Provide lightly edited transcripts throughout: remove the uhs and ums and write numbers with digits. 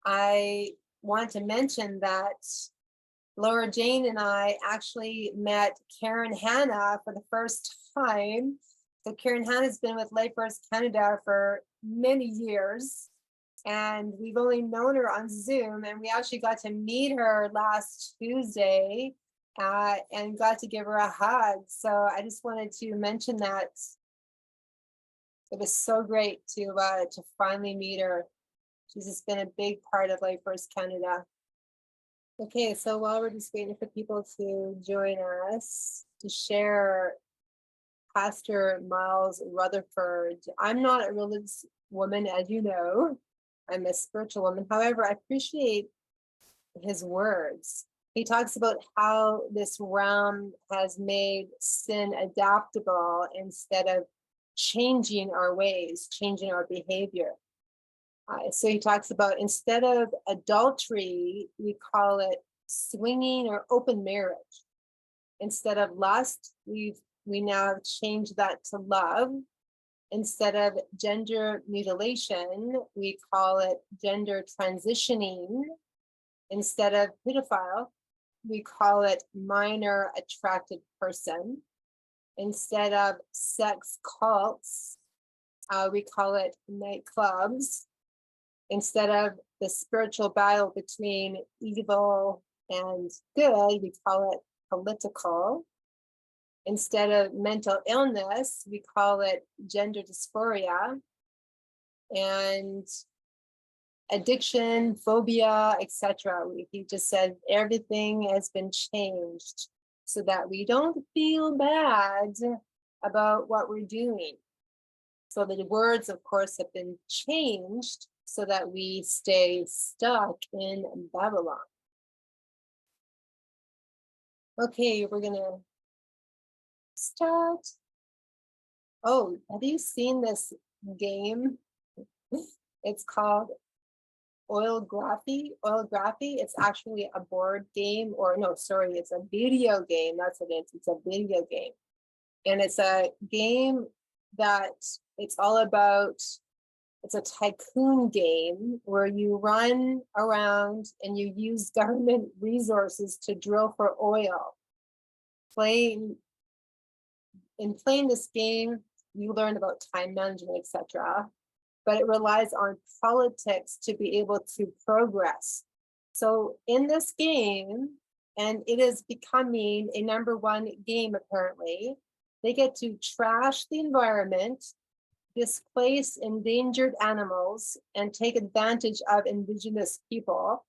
I want to mention that Laura Jane and I actually met Karen Hanna for the first time. So Karen Hanna's been with Lifeforce Canada for many years, and we've only known her on Zoom, and we actually got to meet her last Tuesday and got to give her a hug. So I just wanted to mention that it was so great to finally meet her. She's just been a big part of Lifeforce Canada. Okay, so while we're just waiting for people to join us to share, Pastor Miles Rutherford. I'm not a religious woman, as you know. I'm a spiritual woman. However, I appreciate his words. He talks about how this realm has made sin adaptable instead of changing our ways, changing our behavior. So he talks about instead of adultery, we call it swinging or open marriage. Instead of lust, we now have changed that to love. Instead of gender mutilation, we call it gender transitioning. Instead of pedophile, we call it minor attracted person. Instead of sex cults, we call it nightclubs. Instead of the spiritual battle between evil and good, we call it political. Instead of mental illness, we call it gender dysphoria. And addiction, phobia, etc. He just said everything has been changed so that we don't feel bad about what we're doing. So the words, of course, have been changed so that we stay stuck in Babylon. Okay, we're gonna start. Oh, have you seen this game? It's called Oilography. It's actually a board game, or no, sorry, it's a video game. That's what it is. It's a video game. And it's a game that it's all about, it's a tycoon game where you run around and you use government resources to drill for oil. In playing this game, you learn about time management, etc. But it relies on politics to be able to progress. So in this game, and it is becoming a #1 game apparently, they get to trash the environment, displace endangered animals, and take advantage of indigenous people.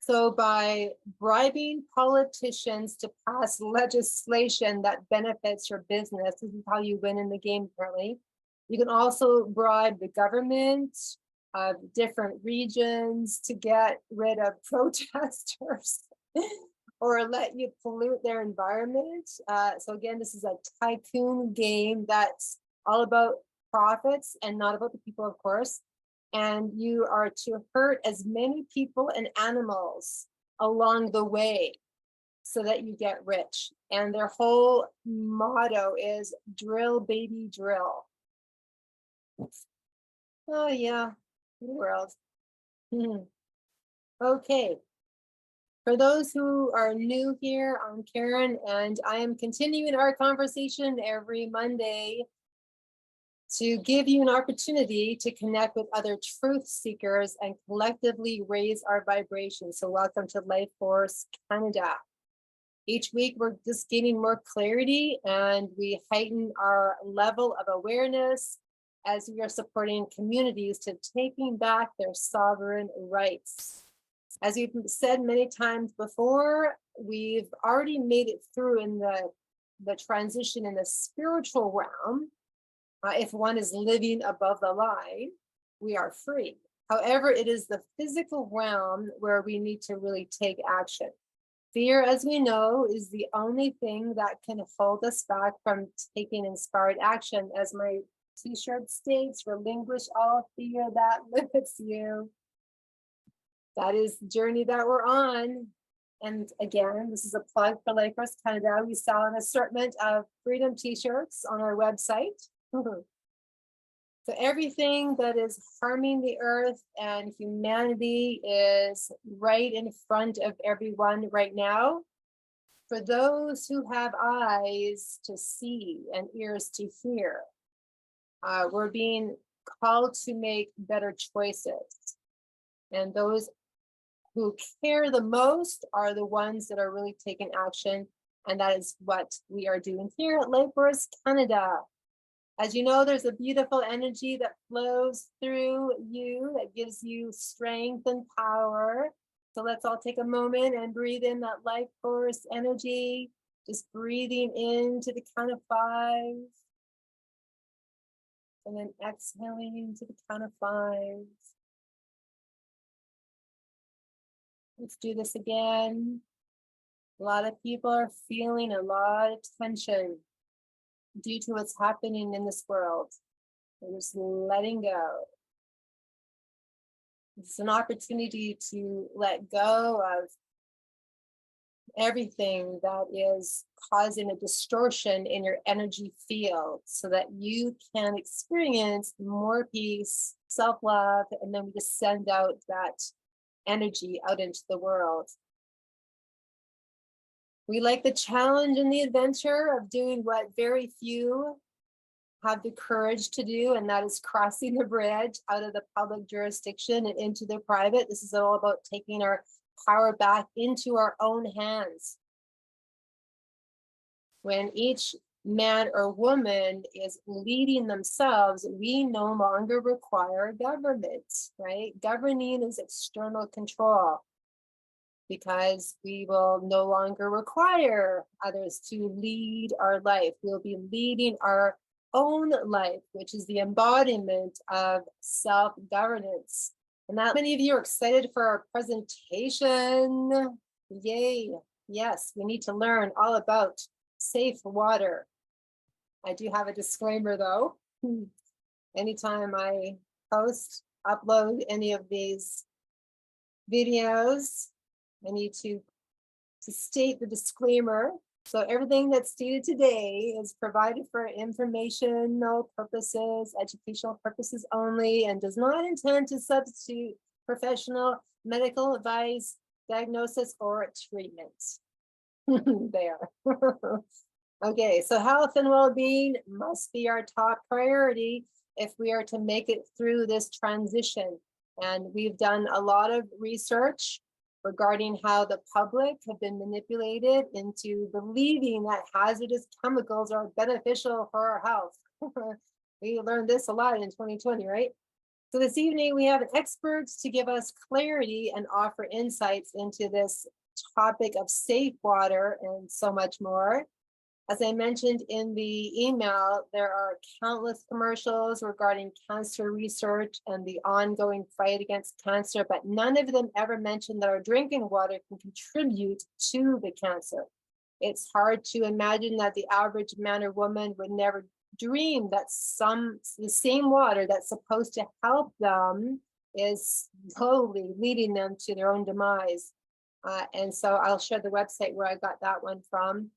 So by bribing politicians to pass legislation that benefits your business, this is how you win in the game apparently. You can also bribe the government of different regions to get rid of protesters or let you pollute their environment. So again, this is a tycoon game that's all about profits and not about the people, of course. And you are to hurt as many people and animals along the way so that you get rich. And their whole motto is drill, baby, drill. Oh yeah, world. Okay. For those who are new here, I'm Karen, and I am continuing our conversation every Monday to give you an opportunity to connect with other truth seekers and collectively raise our vibration. So welcome to Lifeforce Canada. Each week, we're just gaining more clarity and we heighten our level of awareness as we are supporting communities to taking back their sovereign rights. As we've said many times before, we've already made it through in the transition in the spiritual realm. If one is living above the line, we are free. However, it is the physical realm where we need to really take action. Fear, as we know, is the only thing that can hold us back from taking inspired action. As my t-shirt states, relinquish all fear that limits you. That is the journey that we're on. And again, this is a plug for Lifeforce Canada. We sell an assortment of freedom t-shirts on our website. So everything that is harming the earth and humanity is right in front of everyone right now. For those who have eyes to see and ears to hear, we're being called to make better choices. And those who care the most are the ones that are really taking action. And that is what we are doing here at Lake Forest, Canada. As you know, there's a beautiful energy that flows through you that gives you strength and power. So let's all take a moment and breathe in that life force energy, just breathing into the count of 5. And then exhaling to the count of 5. Let's do this again. A lot of people are feeling a lot of tension due to what's happening in this world. They're just letting go. It's an opportunity to let go of everything that is causing a distortion in your energy field so that you can experience more peace, self-love, and then we just send out that energy out into the world. We like the challenge and the adventure of doing what very few have the courage to do, and that is crossing the bridge out of the public jurisdiction and into the private. This is all about taking our power back into our own hands. When each man or woman is leading themselves, we no longer require government, right? Governing is external control because we will no longer require others to lead our life. We'll be leading our own life, which is the embodiment of self-governance. And that many of you are excited for our presentation. Yay. Yes, we need to learn all about safe water. I do have a disclaimer though. Anytime I post, upload any of these videos, I need to state the disclaimer. So everything that's stated today is provided for informational purposes, educational purposes only, and does not intend to substitute professional medical advice, diagnosis, or treatment. There. Okay, so health and well-being must be our top priority if we are to make it through this transition. And we've done a lot of research regarding how the public have been manipulated into believing that hazardous chemicals are beneficial for our health. We learned this a lot in 2020, right? So this evening we have experts to give us clarity and offer insights into this topic of safe water and so much more. As I mentioned in the email, there are countless commercials regarding cancer research and the ongoing fight against cancer, but none of them ever mention that our drinking water can contribute to the cancer. It's hard to imagine that the average man or woman would never dream that the same water that's supposed to help them is slowly leading them to their own demise. And so I'll share the website where I got that one from.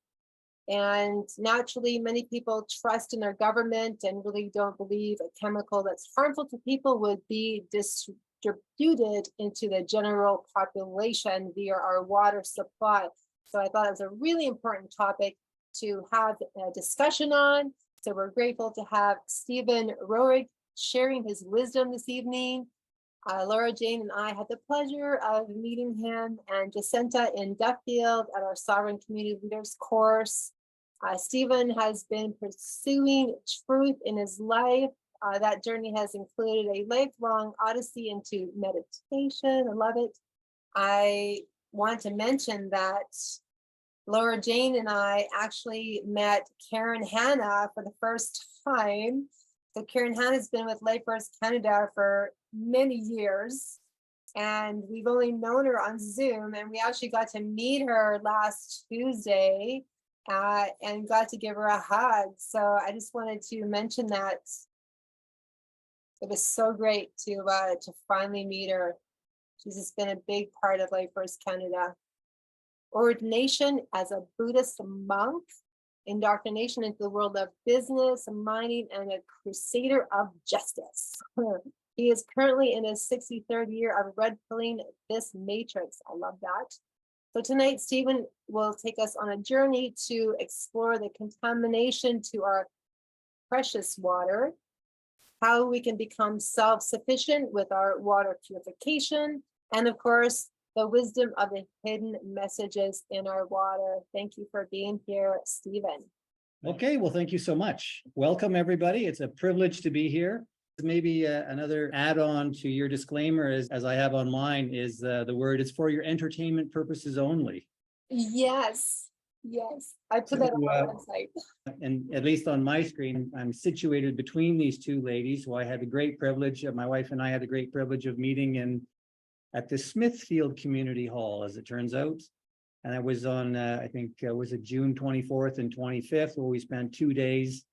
And naturally, many people trust in their government and really don't believe a chemical that's harmful to people would be distributed into the general population via our water supply. So I thought it was a really important topic to have a discussion on. So we're grateful to have Stephen Roehrig sharing his wisdom this evening. Laura Jane and I had the pleasure of meeting him and Jacinta in Duffield at our Sovereign Community Leaders course. Stephen has been pursuing truth in his life. That journey has included a lifelong odyssey into meditation. I love it. I want to mention that Laura Jane and I actually met Karen Hanna for the first time. So Karen Hanna's been with Lake Forest, Canada for many years, and we've only known her on Zoom, and we actually got to meet her last Tuesday and got to give her a hug. So I just wanted to mention that it was so great to finally meet her. She's just been a big part of Lake Forest, Canada. Ordination as a Buddhist monk indoctrination into the world of business, mining, and a crusader of justice. He is currently in his 63rd year of red pilling this matrix. I love that. So tonight, Stephen will take us on a journey to explore the contamination to our precious water, how we can become self-sufficient with our water purification, and of course, the wisdom of the hidden messages in our water. Thank you for being here, Stephen. Okay, well, thank you so much. Welcome, everybody. It's a privilege to be here. Maybe another add-on to your disclaimer, as I have on mine, is the word, it's for your entertainment purposes only. Yes, yes. I put that on my website. And at least on my screen, I'm situated between these two ladies who I had the great privilege, my wife and I had the great privilege of meeting at the Smithfield Community Hall, as it turns out. And I was on, I think, was it June 24th and 25th, where we spent 2 days,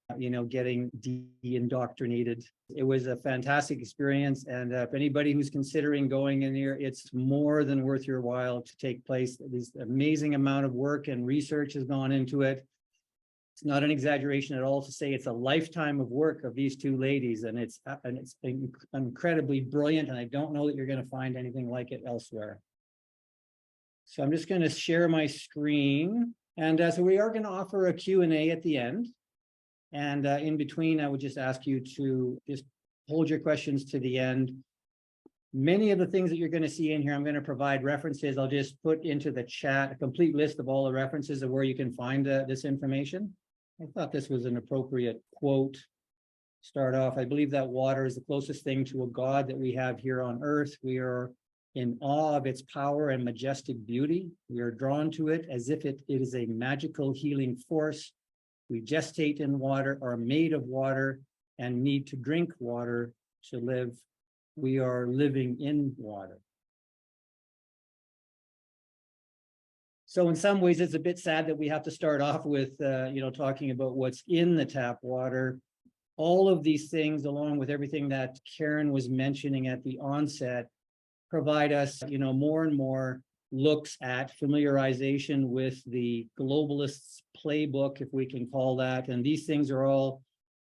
getting de-indoctrinated. It was a fantastic experience. And if anybody who's considering going in here, it's more than worth your while to take place. This amazing amount of work and research has gone into it. It's not an exaggeration at all to say it's a lifetime of work of these two ladies, and it's incredibly brilliant, and I don't know that you're going to find anything like it elsewhere. So I'm just going to share my screen, and so we are going to offer a Q&A at the end, and in between I would just ask you to just hold your questions to the end. Many of the things that you're going to see in here, I'm going to provide references. I'll just put into the chat a complete list of all the references of where you can find this information. I thought this was an appropriate quote. Start off, I believe that water is the closest thing to a God that we have here on earth. We are in awe of its power and majestic beauty. We are drawn to it as if it is a magical healing force. We gestate in water, are made of water, and need to drink water to live. We are living in water. So in some ways, it's a bit sad that we have to start off with, talking about what's in the tap water. All of these things, along with everything that Karen was mentioning at the onset, provide us, more and more looks at familiarization with the globalists' playbook, if we can call that. And these things are all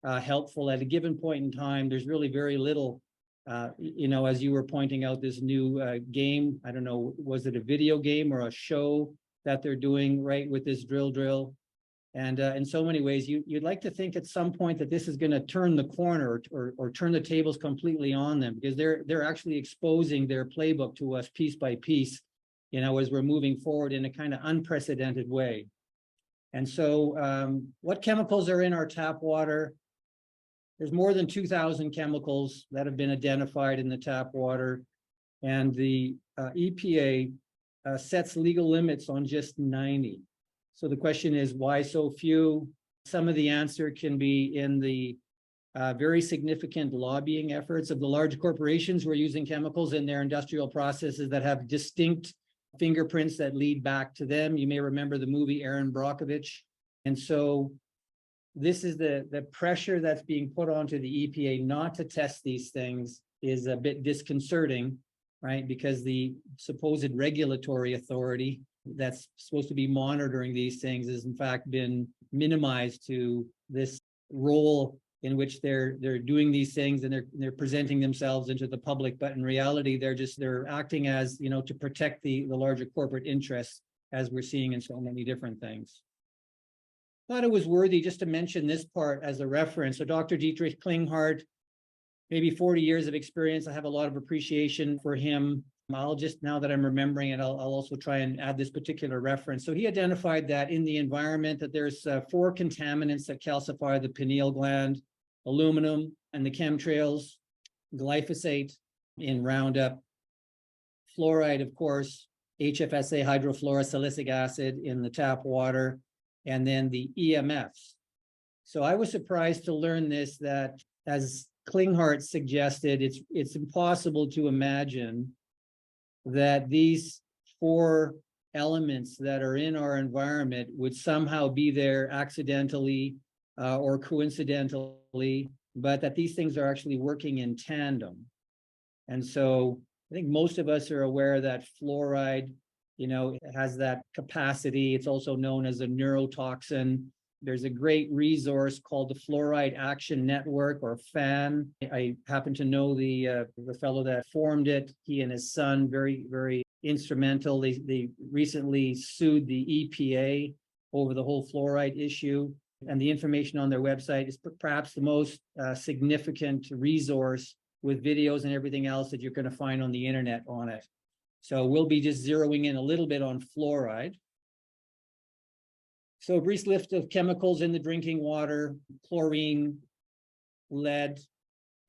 helpful at a given point in time. There's really very little, as you were pointing out, this new game, I don't know, was it a video game or a show that they're doing right with this drill? And in so many ways, you'd like to think at some point that this is going to turn the corner or turn the tables completely on them, because they're actually exposing their playbook to us piece by piece, as we're moving forward in a kind of unprecedented way. And so what chemicals are in our tap water? There's more than 2,000 chemicals that have been identified in the tap water, and the EPA sets legal limits on just 90. So the question is, why so few? Some of the answer can be in the very significant lobbying efforts of the large corporations who are using chemicals in their industrial processes that have distinct fingerprints that lead back to them. You may remember the movie Erin Brockovich. And so this is the pressure that's being put onto the EPA not to test these things is a bit disconcerting, right? Because the supposed regulatory authority that's supposed to be monitoring these things has in fact been minimized to this role in which they're doing these things and they're presenting themselves into the public, but in reality they're acting as, to protect the larger corporate interests, as we're seeing in so many different things. Thought it was worthy just to mention this part as a reference. So Dr. Dietrich Klinghardt, maybe 40 years of experience. I have a lot of appreciation for him. I'll just, now that I'm remembering it, I'll also try and add this particular reference. So he identified that in the environment that there's 4 contaminants that calcify the pineal gland: aluminum and the chemtrails, glyphosate in Roundup, fluoride, of course, HFSA, hydrofluorosilicic acid in the tap water, and then the EMFs. So I was surprised to learn this, that as Klinghardt suggested, it's impossible to imagine that these 4 elements that are in our environment would somehow be there accidentally or coincidentally, but that these things are actually working in tandem. And so I think most of us are aware that fluoride, has that capacity. It's also known as a neurotoxin. There's a great resource called the Fluoride Action Network, or FAN. I happen to know the fellow that formed it. He and his son, very, very instrumental. They recently sued the EPA over the whole fluoride issue. And the information on their website is perhaps the most significant resource with videos and everything else that you're going to find on the internet on it. So we'll be just zeroing in a little bit on fluoride. So a brief list of chemicals in the drinking water: chlorine, lead.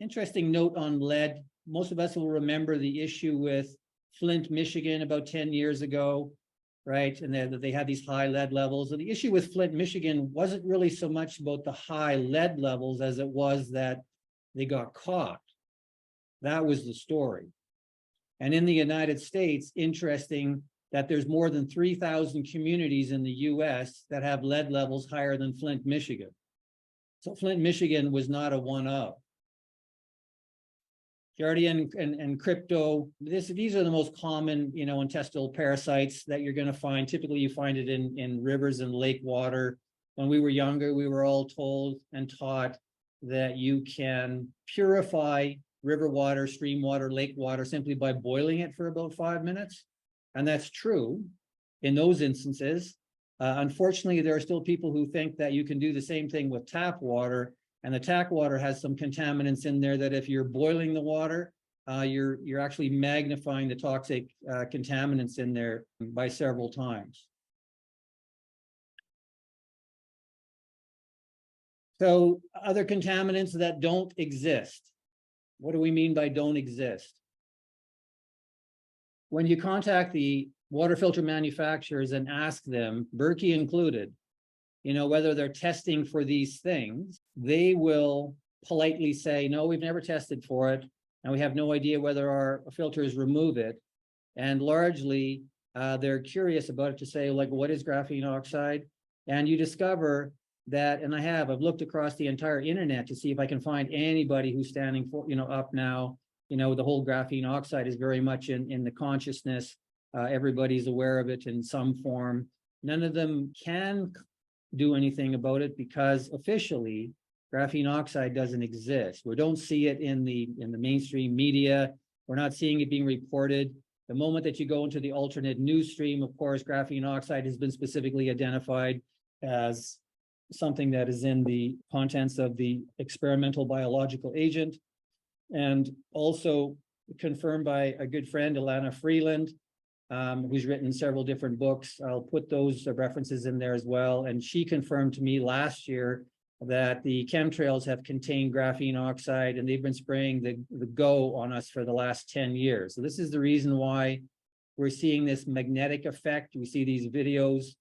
Interesting note on lead. Most of us will remember the issue with Flint, Michigan about 10 years ago, right? And that they had these high lead levels. And the issue with Flint, Michigan wasn't really so much about the high lead levels as it was that they got caught. That was the story. And in the United States, interesting that there's more than 3,000 communities in the US that have lead levels higher than Flint, Michigan. So Flint, Michigan was not a one-of. Giardia and crypto, these are the most common, intestinal parasites that you're going to find. Typically, you find it in rivers and lake water. When we were younger, we were all told and taught that you can purify river water, stream water, lake water simply by boiling it for about 5 minutes. And that's true in those instances. Unfortunately, there are still people who think that you can do the same thing with tap water, and the tap water has some contaminants in there that if you're boiling the water, you're actually magnifying the toxic contaminants in there by several times. So other contaminants that don't exist. What do we mean by don't exist? When you contact the water filter manufacturers and ask them, Berkey included, whether they're testing for these things, they will politely say, no, we've never tested for it, and we have no idea whether our filters remove it. And largely, they're curious about it to say, like, what is graphene oxide? And you discover that, and I've looked across the entire internet to see if I can find anybody who's standing for, up now. The whole graphene oxide is very much in the consciousness. Everybody's aware of it in some form. None of them can do anything about it because officially graphene oxide doesn't exist. We don't see it in the mainstream media. We're not seeing it being reported. The moment that you go into the alternate news stream, of course, graphene oxide has been specifically identified as something that is in the contents of the experimental biological agent, and also confirmed by a good friend, Alana Freeland, who's written several different books. I'll put those references in there as well. And she confirmed to me last year that the chemtrails have contained graphene oxide, and they've been spraying the go on us for the last 10 years. So this is the reason why we're seeing this magnetic effect. We see these videos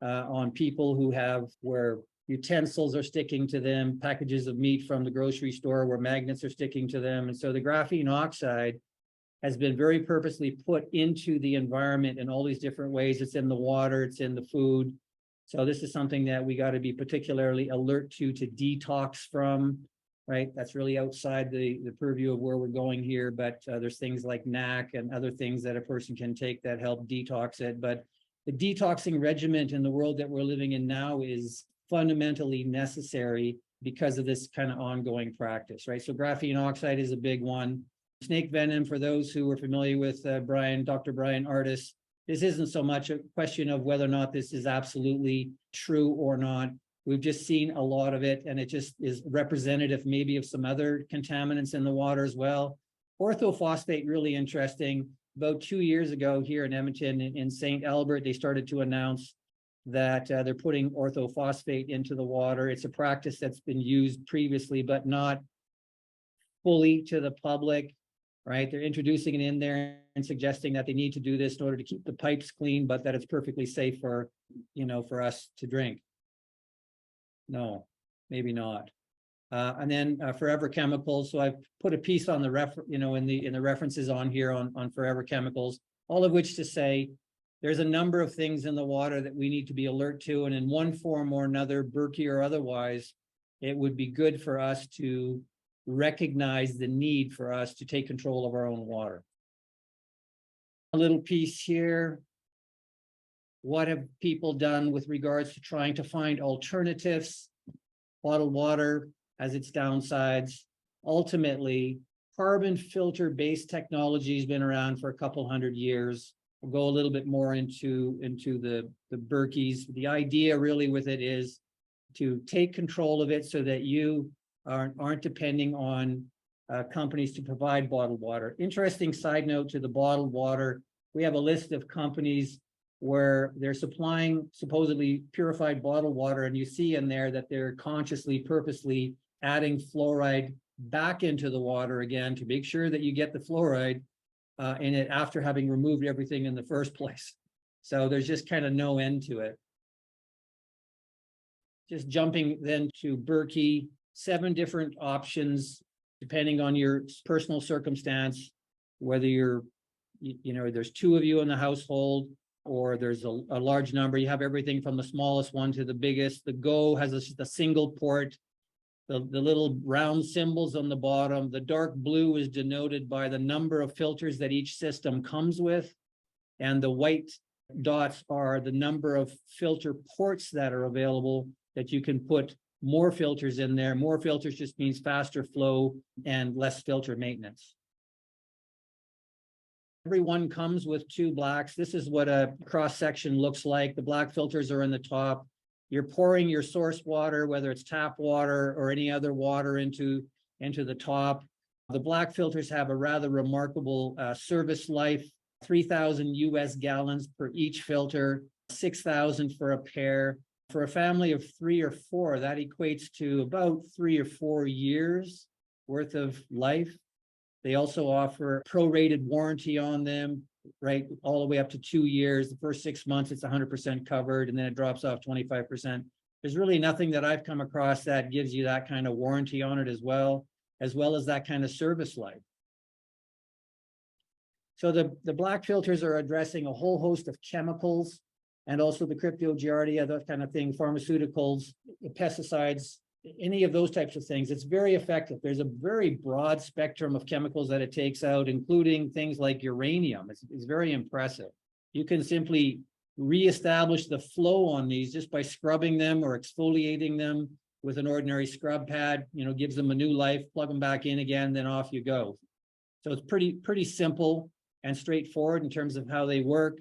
on people who where utensils are sticking to them, packages of meat from the grocery store where magnets are sticking to them. And so the graphene oxide has been very purposely put into the environment in all these different ways. It's in the water, it's in the food. So this is something that we got to be particularly alert to detox from, right? That's really outside the purview of where we're going here, but there's things like NAC and other things that a person can take that help detox it. But the detoxing regimen in the world that we're living in now is fundamentally necessary because of this kind of ongoing practice, right? So graphene oxide is a big one. Snake venom, for those who are familiar with Dr. Brian Artis, this isn't so much a question of whether or not this is absolutely true or not. We've just seen a lot of it, and it just is representative maybe of some other contaminants in the water as well. Orthophosphate, really interesting. About 2 years ago here in Edmonton, in St. Albert, they started to announce that they're putting orthophosphate into the water. It's a practice that's been used previously, but not fully to the public, right? They're introducing it in there and suggesting that they need to do this in order to keep the pipes clean, but that it's perfectly safe for, for us to drink. No, maybe not. And then forever chemicals. So I've put a piece on the in the references on here on forever chemicals, all of which to say there's a number of things in the water that we need to be alert to, and in one form or another, Berkey or otherwise, it would be good for us to recognize the need for us to take control of our own water. A little piece here. What have people done with regards to trying to find alternatives? Bottled water has its downsides. Ultimately, carbon filter-based technology has been around for a couple hundred years. We'll go a little bit more into the Berkeys. The idea really with it is to take control of it so that you aren't depending on companies to provide bottled water. Interesting side note to the bottled water, we have a list of companies where they're supplying supposedly purified bottled water, and you see in there that they're consciously, purposely adding fluoride back into the water again to make sure that you get the fluoride in it after having removed everything in the first place. So there's just kind of no end to it. Just jumping then to Berkey, 7 different options depending on your personal circumstance, whether you're, there's 2 of you in the household or there's a large number. You have everything from the smallest one to the biggest. The Go has a single port. The little round symbols on the bottom. The dark blue is denoted by the number of filters that each system comes with. And the white dots are the number of filter ports that are available that you can put more filters in there. More filters just means faster flow and less filter maintenance. Everyone comes with 2 blacks. This is what a cross section looks like. The black filters are in the top. You're pouring your source water, whether it's tap water or any other water, into the top. The black filters have a rather remarkable service life, 3,000 US gallons per each filter, 6,000 for a pair. For a family of 3 or 4, that equates to about 3 or 4 years worth of life. They also offer prorated warranty on them, right, all the way up to 2 years. The first 6 months, it's 100% covered, and then it drops off 25%. There's really nothing that I've come across that gives you that kind of warranty on it as well as that kind of service life. So the black filters are addressing a whole host of chemicals and also the cryptogiardia, that kind of thing, pharmaceuticals, pesticides, any of those types of things. It's very effective. There's a very broad spectrum of chemicals that it takes out, including things like uranium. It's very impressive. You can simply reestablish the flow on these just by scrubbing them or exfoliating them with an ordinary scrub pad, gives them a new life, plug them back in again, then off you go. So it's pretty simple and straightforward in terms of how they work.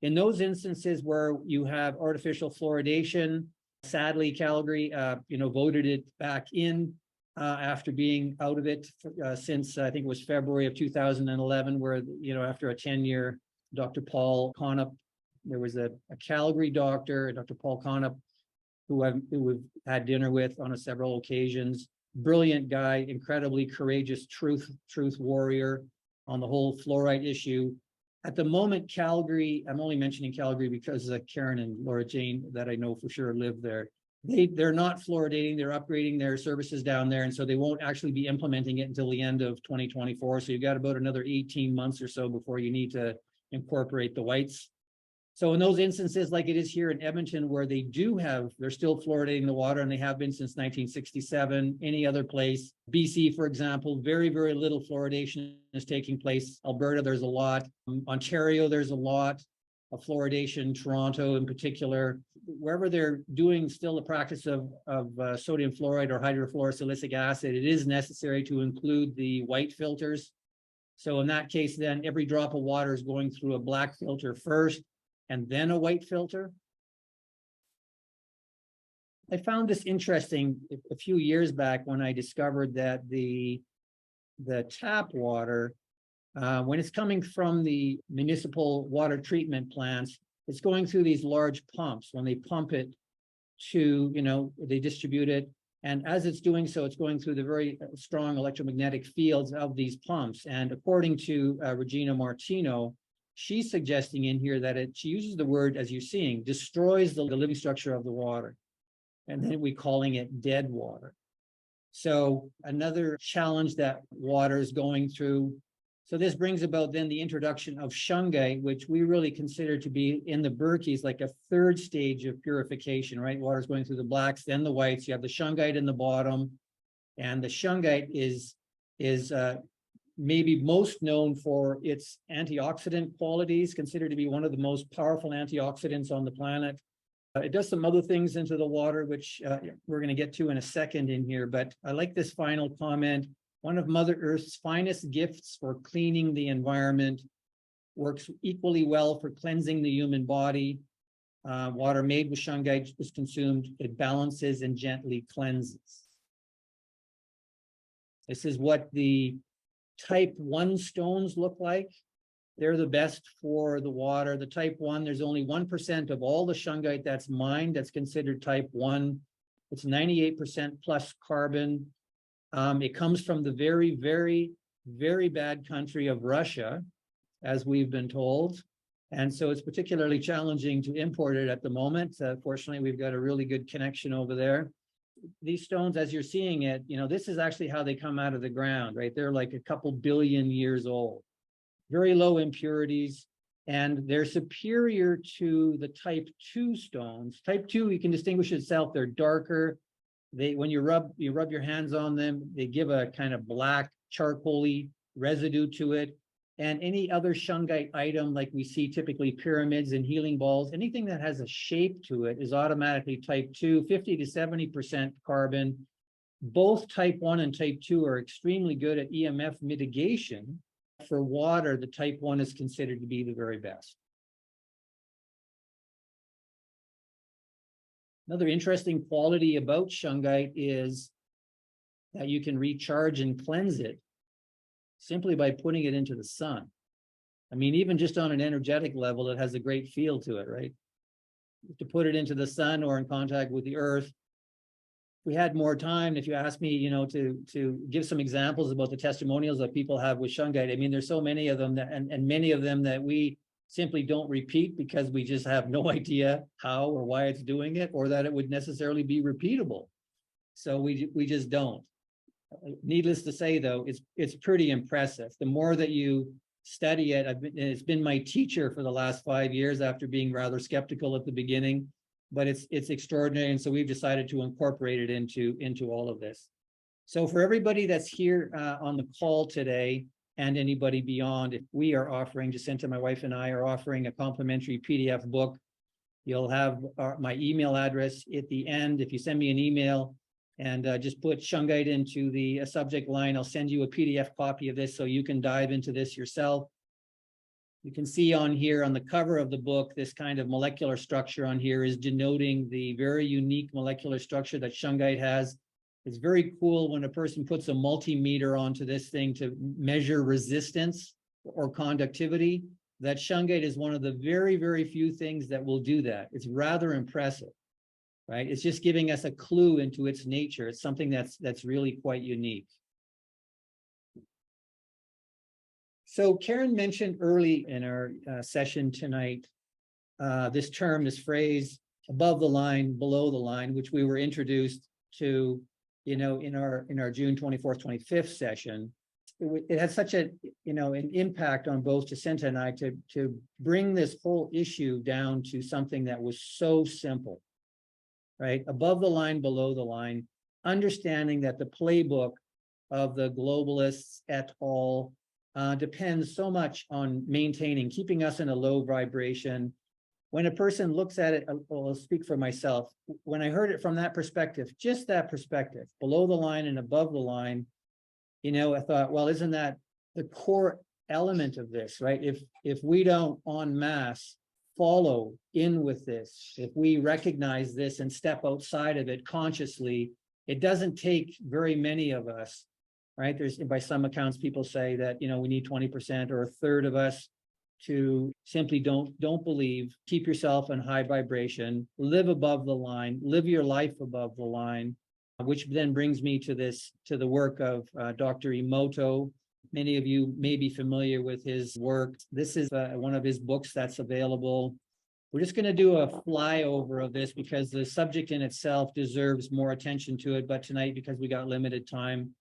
In those instances where you have artificial fluoridation, sadly, Calgary, voted it back in after being out of it since I think it was February of 2011, where, after a 10-year, Dr. Paul Conop, there was a Calgary doctor, Dr. Paul Conop, who we've had dinner with on several occasions. Brilliant guy, incredibly courageous truth warrior on the whole fluoride issue. At the moment, Calgary, I'm only mentioning Calgary because Karen and Laura Jane that I know for sure live there. They're not fluoridating, they're upgrading their services down there, and so they won't actually be implementing it until the end of 2024. So you've got about another 18 months or so before you need to incorporate the whites. So in those instances, like it is here in Edmonton, where they're still fluoridating the water, and they have been since 1967, any other place. BC, for example, very, very little fluoridation is taking place. Alberta, there's a lot. Ontario, there's a lot of fluoridation. Toronto in particular, wherever they're doing still the practice of sodium fluoride or hydrofluorosilicic acid, it is necessary to include the white filters. So in that case, then every drop of water is going through a black filter first, and then a white filter. I found this interesting a few years back when I discovered that the tap water, when it's coming from the municipal water treatment plants, it's going through these large pumps. When they pump it to, they distribute it. And as it's doing so, it's going through the very strong electromagnetic fields of these pumps. And according to Regina Martino, she's suggesting in here that she uses the word, as you're seeing, destroys the living structure of the water. And then we're calling it dead water. So another challenge that water is going through. So this brings about then the introduction of shungite, which we really consider to be in the Berkeys like a 3rd stage of purification, right? Water's going through the blacks, then the whites. You have the shungite in the bottom, and the shungite is maybe most known for its antioxidant qualities, considered to be one of the most powerful antioxidants on the planet. It does some other things into the water, which we're going to get to in a second in here, but I like this final comment. One of Mother Earth's finest gifts for cleaning the environment, works equally well for cleansing the human body. Water made with shungite is consumed. It balances and gently cleanses. This is what the type 1 stones look like. They're the best for the water. The type 1, there's only 1% of all the shungite that's mined that's considered type 1. It's 98% plus carbon. It comes from the very, very, very bad country of Russia, as we've been told. And so it's particularly challenging to import it at the moment. Fortunately, we've got a really good connection over there. These stones, as you're seeing it, this is actually how they come out of the ground, right? They're like a couple billion years old. Very low impurities, and they're superior to the type 2 stones. Type 2, you can distinguish itself. They're darker. When you rub your hands on them, they give a kind of black charcoaly residue to it. And any other shungite item, like we see typically pyramids and healing balls, anything that has a shape to it is automatically type 2, 50 to 70% carbon. Both type 1 and type 2 are extremely good at EMF mitigation. For water, the type 1 is considered to be the very best. Another interesting quality about shungite is that you can recharge and cleanse it simply by putting it into the sun. I mean, even just on an energetic level, it has a great feel to it, right? To put it into the sun or in contact with the earth. If we had more time, if you ask me, to give some examples about the testimonials that people have with shungite, I mean, there's so many of them that, and many of them that we simply don't repeat because we just have no idea how or why it's doing it, or that it would necessarily be repeatable. So we just don't. Needless to say, though, it's pretty impressive. The more that you study it, it's been my teacher for the last 5 years after being rather skeptical at the beginning, but it's extraordinary. And so we've decided to incorporate it into all of this. So for everybody that's here on the call today and anybody beyond, if we are offering, Jacinta, my wife, and I are offering a complimentary PDF book. You'll have my email address at the end. If you send me an email, and just put shungite into the subject line, I'll send you a PDF copy of this so you can dive into this yourself. You can see on here on the cover of the book, this kind of molecular structure on here is denoting the very unique molecular structure that shungite has. It's very cool when a person puts a multimeter onto this thing to measure resistance or conductivity. That shungite is one of the very, very few things that will do that. It's rather impressive. Right? It's just giving us a clue into its nature. It's something that's really quite unique. So Karen mentioned early in our session tonight, this term, this phrase, above the line, below the line, which we were introduced to, in our June 24th, 25th session. It had such an impact on both Jacinta and I to bring this whole issue down to something that was so simple. Right? Above the line, below the line, understanding that the playbook of the globalists et al. Depends so much on keeping us in a low vibration. When a person looks at it, I'll speak for myself. When I heard it from that perspective, just that perspective, below the line and above the line, I thought, well, isn't that the core element of this, right? If we don't en masse follow in with this, if we recognize this and step outside of it consciously, it doesn't take very many of us, right? By some accounts, people say that, we need 20% or a third of us to simply don't believe, keep yourself in high vibration, live above the line, live your life above the line, which then brings me to the work of Dr. Emoto. Many of you may be familiar with his work. This is one of his books that's available. We're just going to do a flyover of this because the subject in itself deserves more attention to it. But tonight, because we got limited time,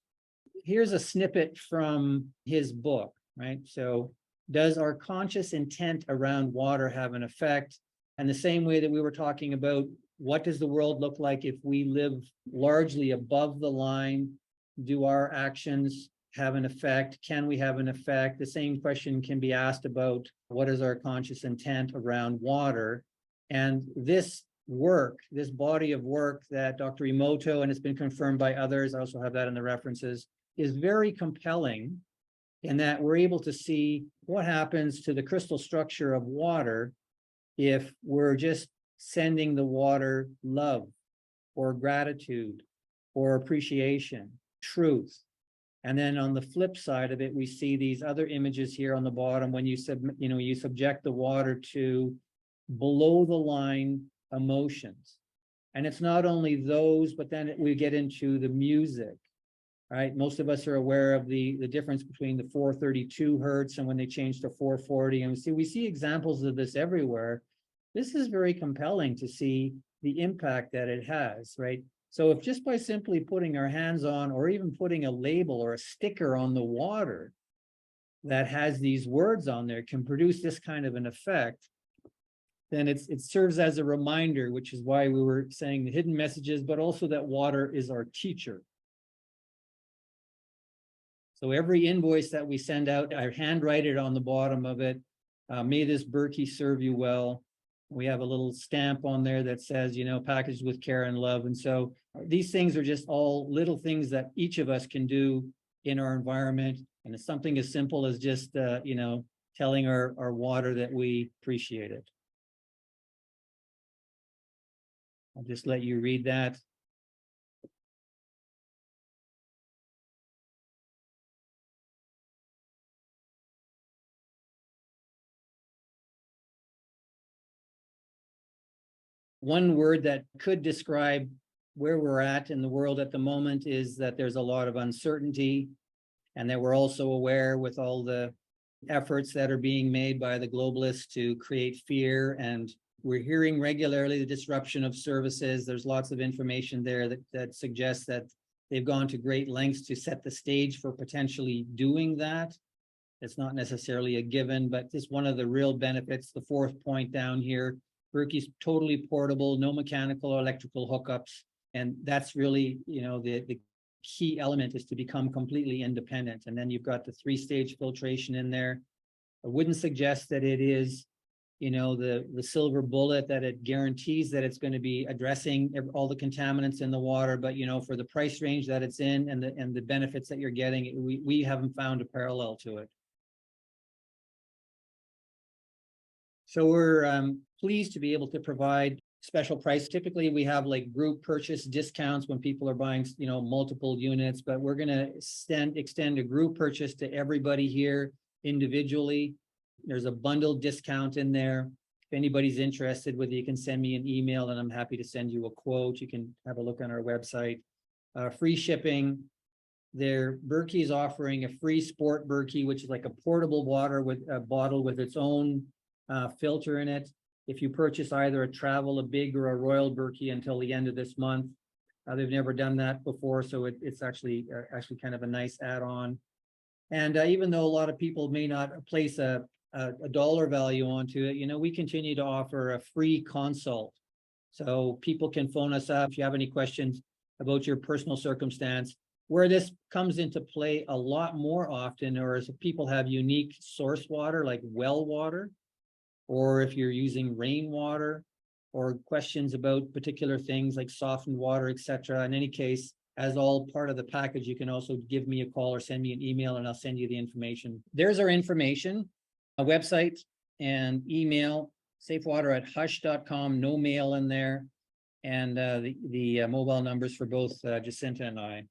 here's a snippet from his book, right? So, does our conscious intent around water have an effect? And the same way that we were talking about, what does the world look like if we live largely above the line? Do our actions have an effect? Can we have an effect? The same question can be asked about what is our conscious intent around water. And this work, this body of work that Dr. Emoto, and it's been confirmed by others, I also have that in the references, is very compelling in that we're able to see what happens to the crystal structure of water if we're just sending the water love or gratitude or appreciation, truth. And then on the flip side of it, we see these other images here on the bottom when you subject the water to below the line emotions. And it's not only those, but then we get into the music, right? Most of us are aware of the difference between the 432 hertz and when they change to 440. And we see examples of this everywhere. This is very compelling to see the impact that it has, right? So if just by simply putting our hands on, or even putting a label or a sticker on the water that has these words on there can produce this kind of an effect, then it serves as a reminder, which is why we were saying the hidden messages, but also that water is our teacher. So every invoice that we send out, I handwrite it on the bottom of it. May this Berkey serve you well. We have a little stamp on there that says, packaged with care and love. And so these things are just all little things that each of us can do in our environment. And it's something as simple as just, telling our water that we appreciate it. I'll just let you read that. One word that could describe where we're at in the world at the moment is that there's a lot of uncertainty, and that we're also aware with all the efforts that are being made by the globalists to create fear. And we're hearing regularly the disruption of services. There's lots of information there that suggests that they've gone to great lengths to set the stage for potentially doing that. It's not necessarily a given, but just one of the real benefits, the fourth point down here, Berkey's totally portable, no mechanical or electrical hookups. And that's really, the key element is to become completely independent. And then you've got the 3-stage filtration in there. I wouldn't suggest that it is, the silver bullet, that it guarantees that it's going to be addressing all the contaminants in the water. But, for the price range that it's in and the benefits that you're getting, we haven't found a parallel to it. So we're pleased to be able to provide special price. Typically, we have like group purchase discounts when people are buying, multiple units, but we're going to extend a group purchase to everybody here individually. There's a bundled discount in there. If anybody's interested, whether you can send me an email and I'm happy to send you a quote. You can have a look on our website. Free shipping. Berkey is offering a free sport Berkey, which is like a portable water with a bottle with its own filter in it. If you purchase either a travel, a big, or a Royal Berkey until the end of this month, they've never done that before, so it's actually kind of a nice add-on. And even though a lot of people may not place a dollar value onto it, we continue to offer a free consult. So people can phone us up if you have any questions about your personal circumstance. Where this comes into play a lot more often, or if people have unique source water like well water, or if you're using rainwater, or questions about particular things like softened water, etc. In any case, as all part of the package, you can also give me a call or send me an email and I'll send you the information. There's our information, a website and email, safewater@hush.com, no mail in there, and the mobile numbers for both Jacinta and I.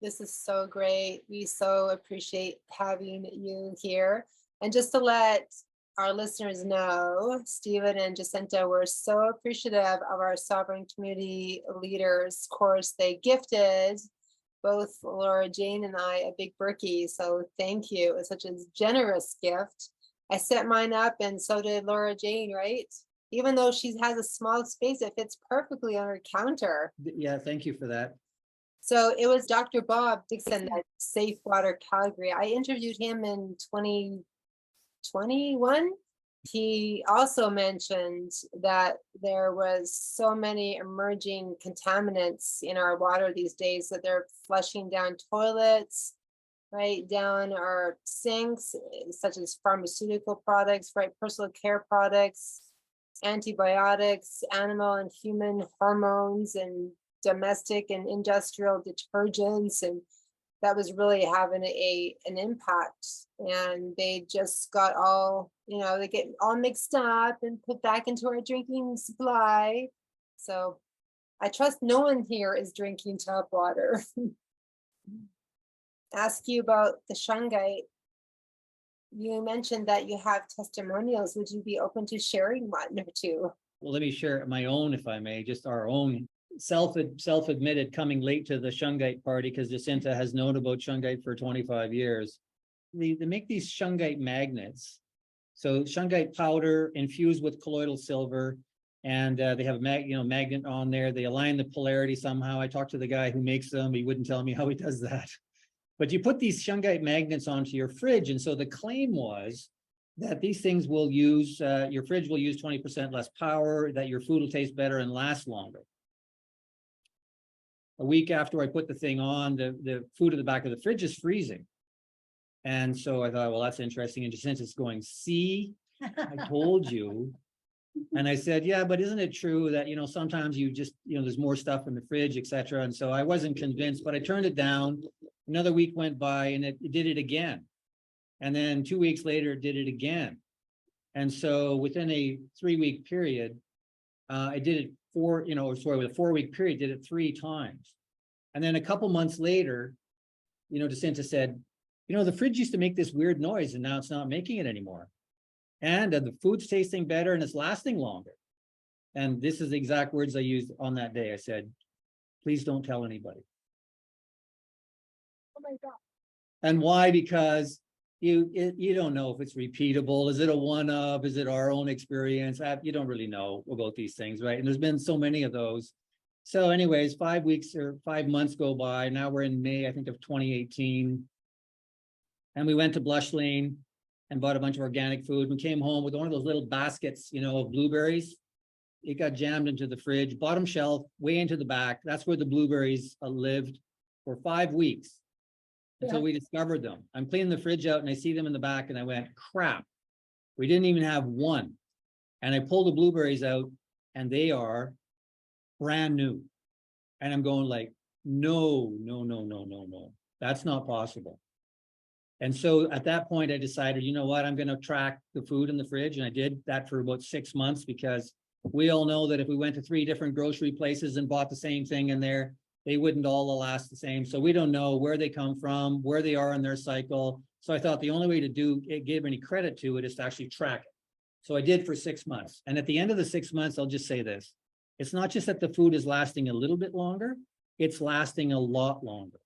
This is so great. We so appreciate having you here. And just to let our listeners know, Stephen and Jacinta were so appreciative of our Sovereign Community Leaders course. They gifted both Laura Jane and I a big Berkey. So thank you. It was such a generous gift. I set mine up and so did Laura Jane, right? Even though she has a small space, it fits perfectly on her counter. Yeah, thank you for that. So it was Dr. Bob Dixon at Safe Water Calgary. I interviewed him in 2021. He also mentioned that there was so many emerging contaminants in our water these days that they're flushing down toilets, right down our sinks, such as pharmaceutical products, right, personal care products, antibiotics, animal and human hormones, and domestic and industrial detergents, and that was really having an impact. And they just got all, they get all mixed up and put back into our drinking supply. So I trust no one here is drinking tap water. Ask you about the shungite. You mentioned that you have testimonials. Would you be open to sharing one or two? Well, let me share my own, if I may, just our own self-admitted coming late to the shungite party, because Jacinta has known about shungite for 25 years. They make these shungite magnets. So shungite powder infused with colloidal silver, and they have a magnet on there. They align the polarity somehow. I talked to the guy who makes them. He wouldn't tell me how he does that. But you put these shungite magnets onto your fridge. And so the claim was that these things will use, your fridge will use 20% less power, that your food will taste better and last longer. A week after I put the thing on, the food at the back of the fridge is freezing. And so I thought, well, that's interesting. And since it's going, see, I told you. And I said, yeah, but isn't it true that, sometimes you just, there's more stuff in the fridge, et cetera. And so I wasn't convinced, but I turned it down. Another week went by and it did it again. And then 2 weeks later, it did it again. And so within a 3-week period, I did it with a 4-week period, did it 3 times. And then a couple months later, Jacinta said, the fridge used to make this weird noise and now it's not making it anymore. And the food's tasting better and it's lasting longer. And this is the exact words I used on that day. I said, please don't tell anybody. Oh my God. And why? Because you don't know if it's repeatable. Is it a one-up? Is it our own experience? You don't really know about these things, right? And there's been so many of those. So anyways, 5 weeks or 5 months go by. Now we're in May, I think, of 2018. And we went to Blush Lane and bought a bunch of organic food. We came home with one of those little baskets, of blueberries. It got jammed into the fridge, bottom shelf, way into the back. That's where the blueberries lived for 5 weeks until we discovered them. I'm cleaning the fridge out and I see them in the back and I went, crap, we didn't even have one. And I pulled the blueberries out and they are brand new. And I'm going like, no, that's not possible. And so at that point, I decided, you know what, I'm going to track the food in the fridge. And I did that for about 6 months, because we all know that if we went to 3 different grocery places and bought the same thing in there, they wouldn't all last the same. So we don't know where they come from, where they are in their cycle. So I thought the only way to give any credit to it is to actually track it. So I did for 6 months. And at the end of the 6 months, I'll just say this. It's not just that the food is lasting a little bit longer, it's lasting a lot longer.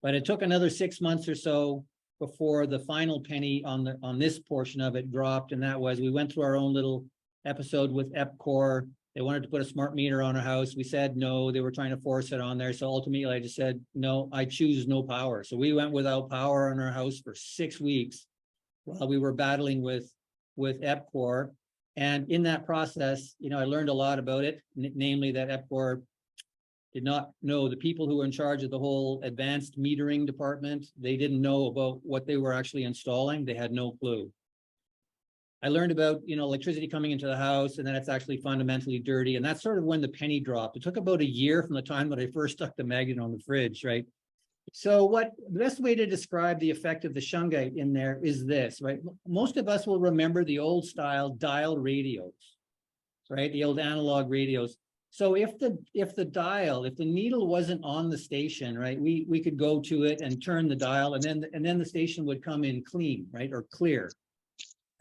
But it took another 6 months or so before the final penny on this portion of it dropped. And that was, we went through our own little episode with EPCOR. They wanted to put a smart meter on our house. We said no, they were trying to force it on there. So ultimately I just said, no, I choose no power. So we went without power in our house for 6 weeks while we were battling with EPCOR. And in that process, I learned a lot about it, namely that EPCOR did not know the people who were in charge of the whole advanced metering department. They didn't know about what they were actually installing. They had no clue. I learned about, electricity coming into the house and then it's actually fundamentally dirty. And that's sort of when the penny dropped. It took about a year from the time that I first stuck the magnet on the fridge, right? So the best way to describe the effect of the shungite in there is this, right? Most of us will remember the old style dial radios, right? The old analog radios. So if the needle wasn't on the station, right, we could go to it and turn the dial and then the station would come in clean, right, or clear.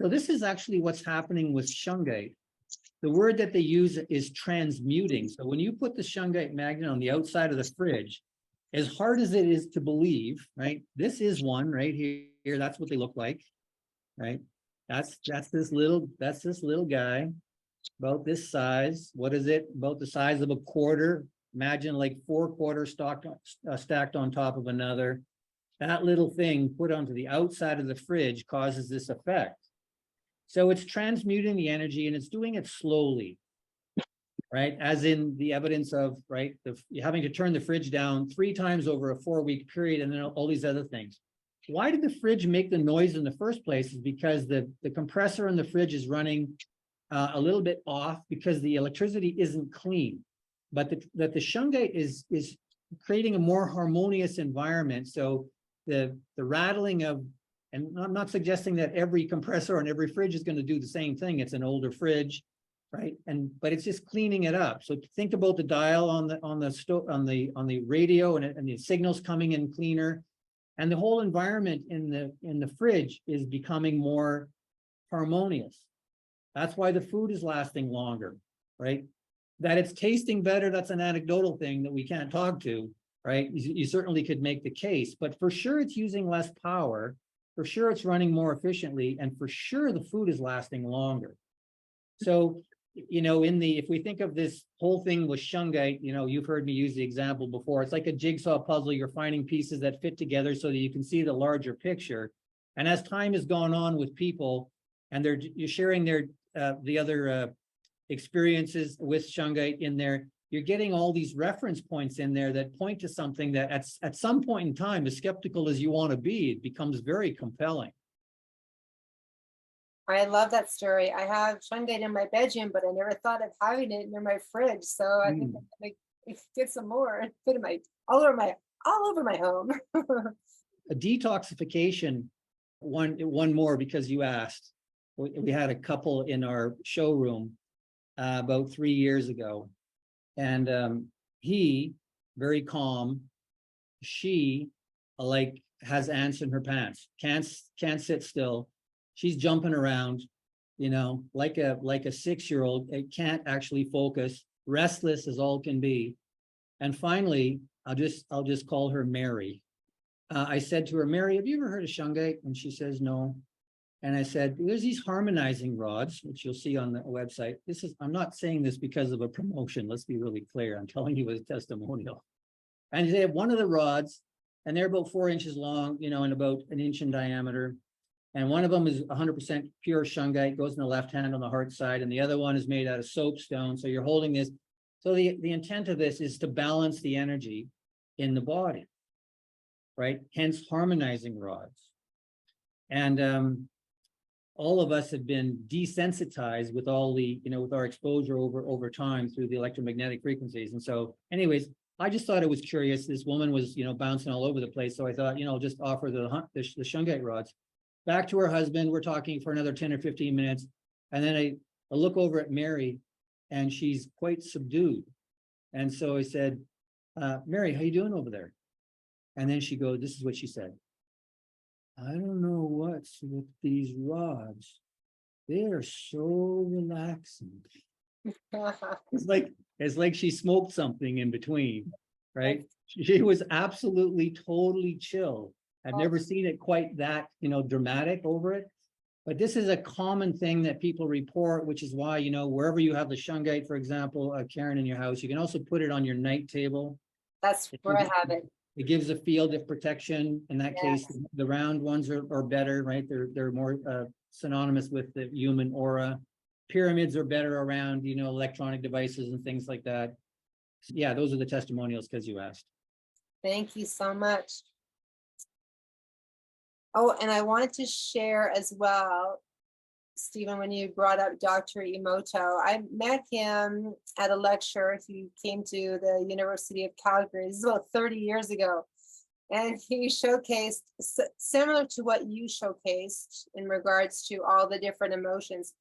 So this is actually what's happening with shungite. The word that they use is transmuting. So when you put the shungite magnet on the outside of the fridge, as hard as it is to believe, right? This is one right here. That's what they look like, right? That's this little guy, about this size. What is it? About the size of a quarter. Imagine like 4 quarters stacked on top of another. That little thing put onto the outside of the fridge causes this effect. So it's transmuting the energy and it's doing it slowly. right? As in the evidence of, right, having to turn the fridge down 3 times over a 4-week period, and then all these other things. Why did the fridge make the noise in the first place? Is because the compressor in the fridge is running a little bit off because the electricity isn't clean, but the shungite is creating a more harmonious environment. So the rattling of, and I'm not suggesting that every compressor on every fridge is going to do the same thing. It's an older fridge, right? But it's just cleaning it up. So think about the dial on the radio, and the signals coming in cleaner, and the whole environment in the fridge is becoming more harmonious. That's why the food is lasting longer, right? That it's tasting better, that's an anecdotal thing that we can't talk to, right? You certainly could make the case, but for sure it's using less power, for sure it's running more efficiently, and for sure the food is lasting longer. So, if we think of this whole thing with shungite, you've heard me use the example before. It's like a jigsaw puzzle. You're finding pieces that fit together so that you can see the larger picture. And as time has gone on with people, and you're sharing the other experiences with shungite in there, you're getting all these reference points in there that point to something that at some point in time, as skeptical as you want to be, it becomes very compelling. I love that story. I have shungite in my bedroom, but I never thought of having it near my fridge. So I think I'm gonna get some more and put it all over my home. A detoxification, one more, because you asked. We had a couple in our showroom about 3 years ago, and he, very calm, she like has ants in her pants, can't sit still. She's jumping around, like a 6-year-old. It can't actually focus, restless as all can be. And finally, I'll just call her Mary. I said to her, Mary, have you ever heard of shungite? And she says, no. And I said, there's these harmonizing rods, which you'll see on the website. I'm not saying this because of a promotion. Let's be really clear. I'm telling you as a testimonial. And they have one of the rods, and they're about 4 inches long, and about 1 inch in diameter. And one of them is 100% pure shungite, goes in the left hand on the heart side, and the other one is made out of soapstone. So you're holding this. So the intent of this is to balance the energy in the body, right? Hence harmonizing rods. And all of us have been desensitized with all the, with our exposure over time through the electromagnetic frequencies. And so anyways, I just thought it was curious. This woman was, bouncing all over the place. So I thought, just offer the shungite rods. Back to her husband, we're talking for another 10 or 15 minutes. And then I look over at Mary, and she's quite subdued. And so I said, Mary, how you doing over there? And then she goes, this is what she said. I don't know what's with these rods. They are so relaxing. It's like she smoked something in between, right? She was absolutely, totally chill. I've never seen it quite that, dramatic over it. But this is a common thing that people report, which is why, wherever you have the shungite, for example, Karen, in your house, you can also put it on your night table. That's where I have it. It gives a field of protection. In that case, the round ones are better, right? They're more synonymous with the human aura. Pyramids are better around, electronic devices and things like that. So yeah, those are the testimonials because you asked. Thank you so much. Oh, and I wanted to share as well, Stephen, when you brought up Dr. Emoto, I met him at a lecture. He came to the University of Calgary. This is about 30 years ago. And he showcased, similar to what you showcased in regards to all the different emotions,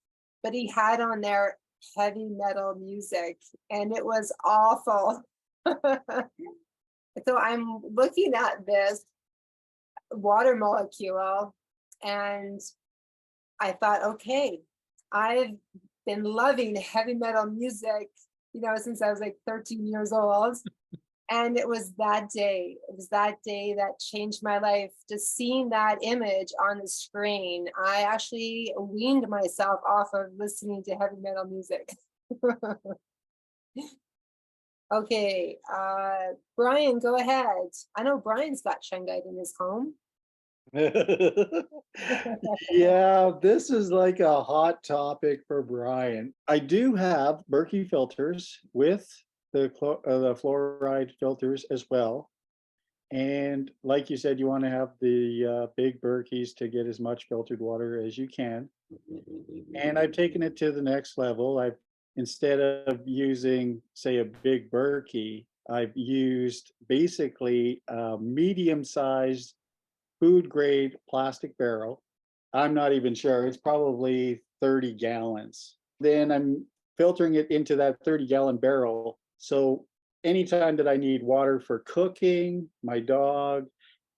but he had on there heavy metal music, and it was awful. So I'm looking at this water molecule, and I thought, okay, I've been loving heavy metal music, since I was like 13 years old. And it was that day that changed my life. Just seeing that image on the screen, I actually weaned myself off of listening to heavy metal music. Okay, Brian, go ahead. I know Brian's got shungite in his home. Yeah, this is like a hot topic for Brian. I do have Berkey filters with the fluoride filters as well. And like you said, you want to have the big Berkeys to get as much filtered water as you can. And I've taken it to the next level. I've instead of using, say, a big Berkey, I've used basically a medium-sized food grade plastic barrel. I'm not even sure. It's probably 30 gallons. Then I'm filtering it into that 30-gallon barrel. So anytime that I need water for cooking, my dog,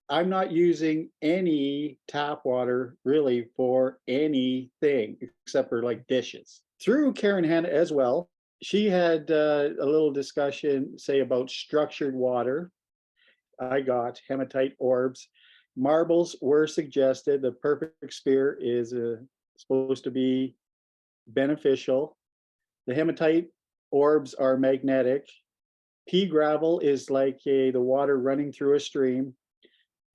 I'm not using any tap water really for anything except for like dishes. Through Karen Hanna as well, she had a little discussion, say, about structured water. I got hematite orbs. Marbles were suggested. The perfect sphere is supposed to be beneficial. The hematite orbs are magnetic. Pea gravel is like the water running through a stream.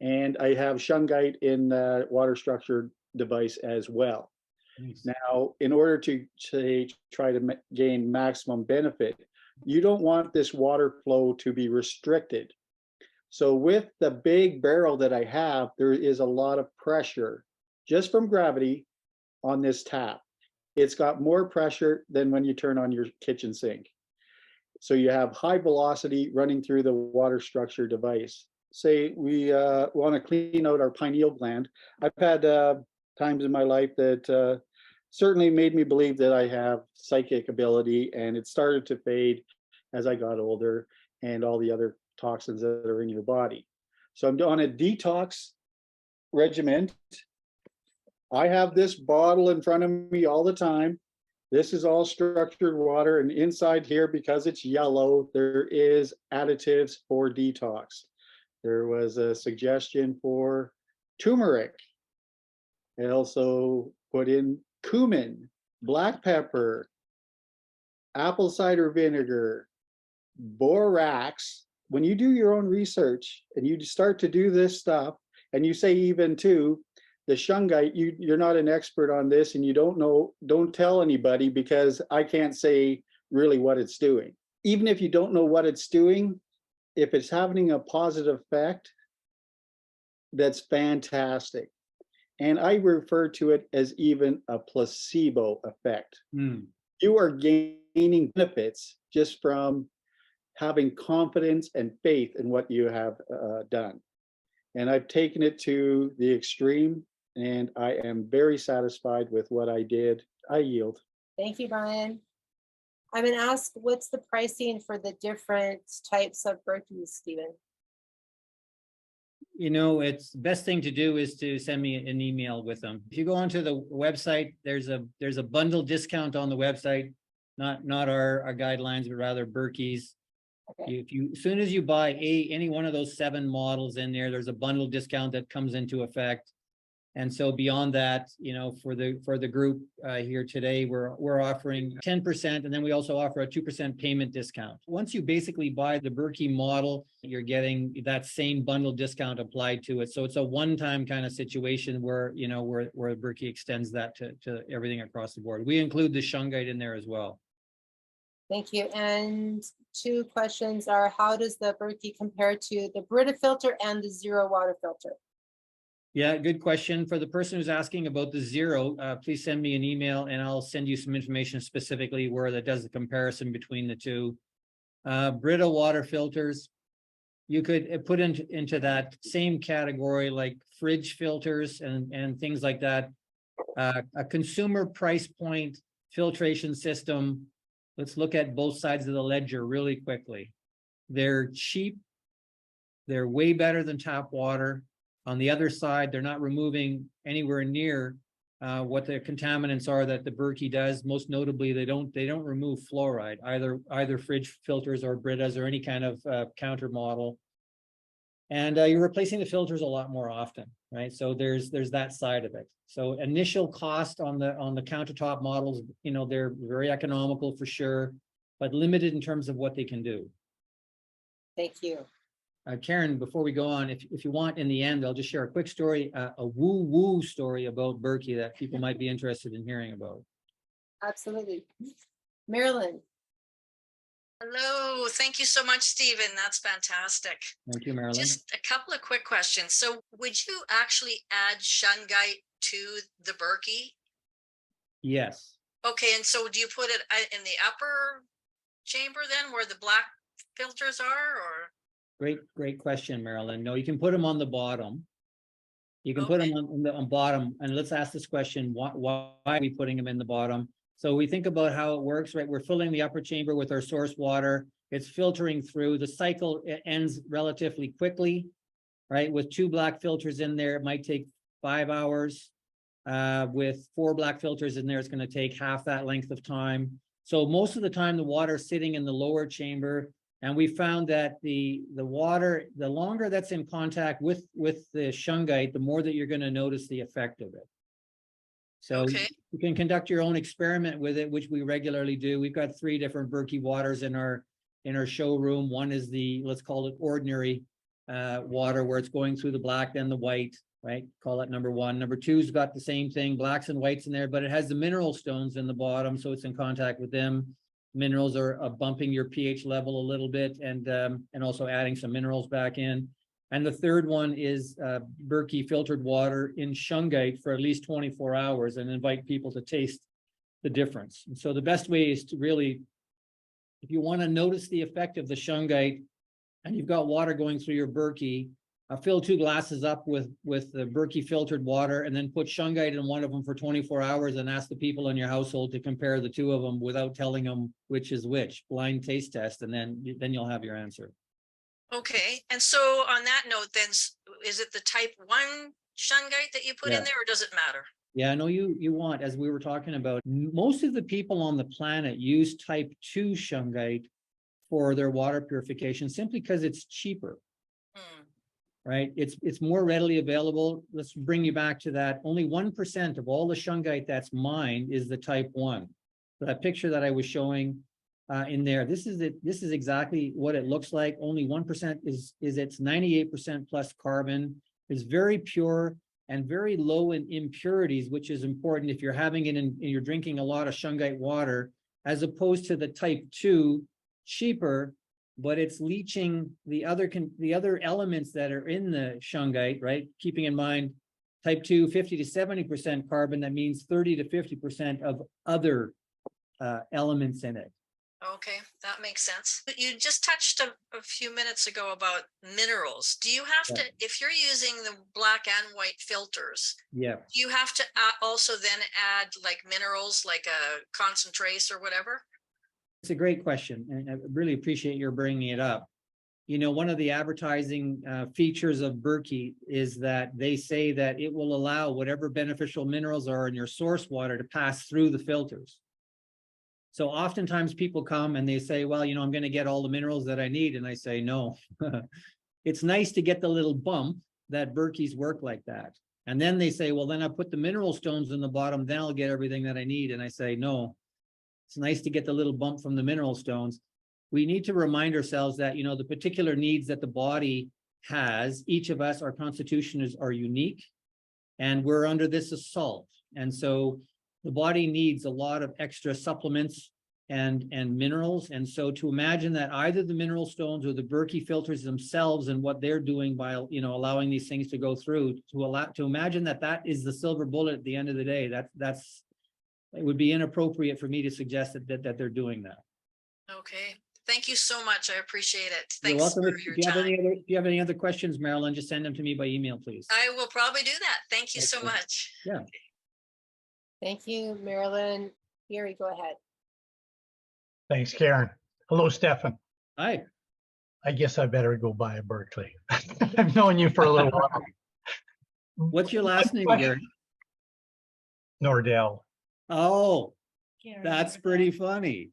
And I have shungite in the water structure device as well. Nice. Now, in order to try to gain maximum benefit, you don't want this water flow to be restricted. So with the big barrel that I have, there is a lot of pressure just from gravity on this tap. It's got more pressure than when you turn on your kitchen sink. So you have high velocity running through the water structure device. Say we want to clean out our pineal gland. I've had times in my life that certainly made me believe that I have psychic ability, and it started to fade as I got older and all the other toxins that are in your body. So I'm on a detox regimen. I have this bottle in front of me all the time. This is all structured water, and inside here, because it's yellow, there is additives for detox. There was a suggestion for turmeric. I also put in cumin, black pepper, apple cider vinegar, borax. When you do your own research and you start to do this stuff, and you say even too, the shungite, you're not an expert on this and you don't know, don't tell anybody because I can't say really what it's doing. Even if you don't know what it's doing, if it's having a positive effect, that's fantastic. And I refer to it as even a placebo effect. You are gaining benefits just from having confidence and faith in what you have done. And I've taken it to the extreme, and I am very satisfied with what I did. I yield. Thank you, Brian. I've been asked, what's the pricing for the different types of Berkeys, Stephen? You know, it's the best thing to do is to send me an email with them. If you go onto the website, there's a bundle discount on the website, not our guidelines, but rather Berkey's. Okay. As soon as you buy any one of those 7 models in there, there's a bundle discount that comes into effect. And so beyond that, you know, for the group here today, we're offering 10%, and then we also offer a 2% payment discount. Once you basically buy the Berkey model, you're getting that same bundle discount applied to it. So it's a one-time kind of situation where, you know, where Berkey extends that to everything across the board. We include the shungite in there as well. Thank you. And 2 questions are, how does the Berkey compare to the Brita filter and the zero water filter? Yeah, good question. For the person who's asking about the zero, please send me an email and I'll send you some information specifically where that does the comparison between the two. Brita water filters, you could put into that same category like fridge filters and things like that. A consumer price point filtration system. Let's look at both sides of the ledger really quickly. They're cheap. They're way better than tap water. On the other side, they're not removing anywhere near what the contaminants are that the Berkey does. Most notably, they don't remove fluoride, either fridge filters or Britas or any kind of counter model. And you're replacing the filters a lot more often, right? So there's that side of it. So initial cost on the countertop models, you know, they're very economical for sure, but limited in terms of what they can do. Thank you. Karen, before we go on, if you want, in the end, I'll just share a quick story, a woo-woo story about Berkey that people might be interested in hearing about. Absolutely. Marilyn. Hello, thank you so much, Stephen. That's fantastic. Thank you, Marilyn. Just a couple of quick questions. So would you actually add shungite to the Berkey? Yes. Okay, and so do you put it in the upper chamber then where the black filters are, or? Great question, Marilyn. No, you can put them on the bottom. You can put Okay. them on the bottom, and let's ask this question: why are we putting them in the bottom? So we think about how it works, right? We're filling the upper chamber with our source water. It's filtering through. The cycle ends relatively quickly, right? With 2 black filters in there, it might take 5 hours. With 4 black filters in there, it's going to take half that length of time. So most of the time, the water is sitting in the lower chamber. And we found that the water, the longer that's in contact with the shungite, the more that you're going to notice the effect of it. So Okay. you can conduct your own experiment with it, which we regularly do. We've got 3 different Berkey waters in our showroom. One is the, let's call it ordinary water, where it's going through the black, then the white, right? Call it number 1. Number 2's got the same thing, blacks and whites in there, but it has the mineral stones in the bottom, so it's in contact with them. Minerals are bumping your pH level a little bit, and also adding some minerals back in. And the 3rd one is Berkey filtered water in shungite for at least 24 hours, and invite people to taste the difference. And so the best way is to really, if you want to notice the effect of the shungite and you've got water going through your Berkey, fill 2 glasses up with the Berkey filtered water, and then put shungite in one of them for 24 hours and ask the people in your household to compare the 2 of them without telling them which is which. Blind taste test, and then you'll have your answer. Okay, and so on that note, then, is it the type 1 shungite that you put in there, or does it matter? Yeah, I know you want, as we were talking about, most of the people on the planet use type 2 shungite for their water purification simply because it's cheaper. Right? It's more readily available. Let's bring you back to that. Only 1% of all the shungite that's mined is the type 1. So that picture that I was showing in there, this is it. This is exactly what it looks like. Only 1% is it's 98% plus carbon. It's very pure and very low in impurities, which is important if you're having it and you're drinking a lot of shungite water, as opposed to the type 2, cheaper, but it's leaching the other elements that are in the shungite, right? Keeping in mind, type 2, 50 to 70% carbon, that means 30 to 50% of other elements in it. Okay, that makes sense. But you just touched a few minutes ago about minerals. Do you have to, if you're using the black and white filters, Yeah. do you have to also then add like minerals, like a concentrates or whatever? It's a great question, and I really appreciate your bringing it up. You know, one of the advertising features of Berkey is that they say that it will allow whatever beneficial minerals are in your source water to pass through the filters. So oftentimes people come and they say, well, you know, I'm going to get all the minerals that I need. And I say, no, it's nice to get the little bump that Berkey's work like that. And then they say, well, then I put the mineral stones in the bottom, then I'll get everything that I need. And I say, no, it's nice to get the little bump from the mineral stones. We need to remind ourselves that, you know, the particular needs that the body has, each of us, our constitution are unique, and we're under this assault. And so the body needs a lot of extra supplements and minerals. And so to imagine that either the mineral stones or the Berkey filters themselves and what they're doing by, you know, allowing these things to go through, to imagine that that is the silver bullet at the end of the day, it would be inappropriate for me to suggest that they're doing that. Okay, thank you so much. I appreciate it. You're Thanks welcome. for your If you have any other time. questions, Marilyn, just send them to me by email, please. I will probably do that. Thank you so Okay. much. Yeah. Thank you, Marilyn. Gary, go ahead. Thanks, Karen. Hello, Stefan. Hi. I guess I better go by Berkeley. I've known you for a little while. What's your last name, Gary? Nordell. Oh, that's pretty funny.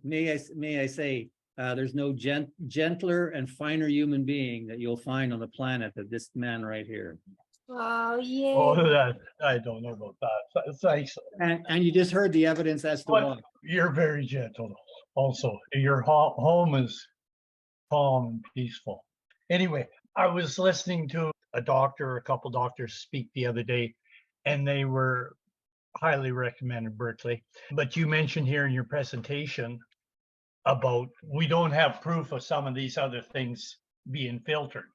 May I say, there's no gentler and finer human being that you'll find on the planet than this man right here. Oh, yay. Oh, that I don't know about that. Thanks. And you just heard the evidence as to But why. you're very gentle. Also, your home is calm and peaceful. Anyway, I was listening to a couple doctors speak the other day, and they were highly recommended Berkeley. But you mentioned here in your presentation about we don't have proof of some of these other things being filtered,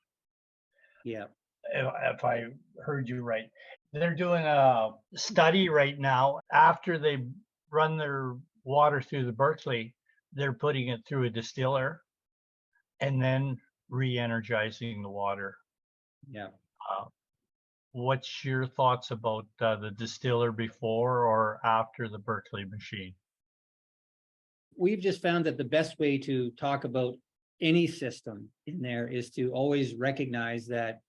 Yeah. if I heard you right. They're doing a study right now. After they run their water through the Berkeley, they're putting it through a distiller and then re-energizing the water. Yeah. What's your thoughts about the distiller before or after the Berkeley machine? We've just found that the best way to talk about any system in there is to always recognize that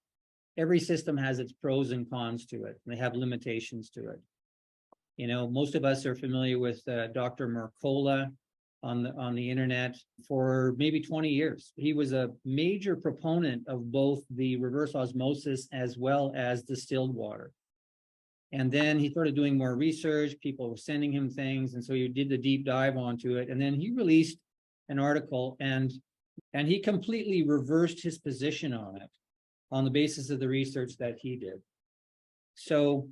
every system has its pros and cons to it. They have limitations to it. You know, most of us are familiar with Dr. Mercola on the internet for maybe 20 years. He was a major proponent of both the reverse osmosis as well as distilled water. And then he started doing more research, people were sending him things, and so he did the deep dive onto it. And then he released an article and he completely reversed his position on it on the basis of the research that he did. So,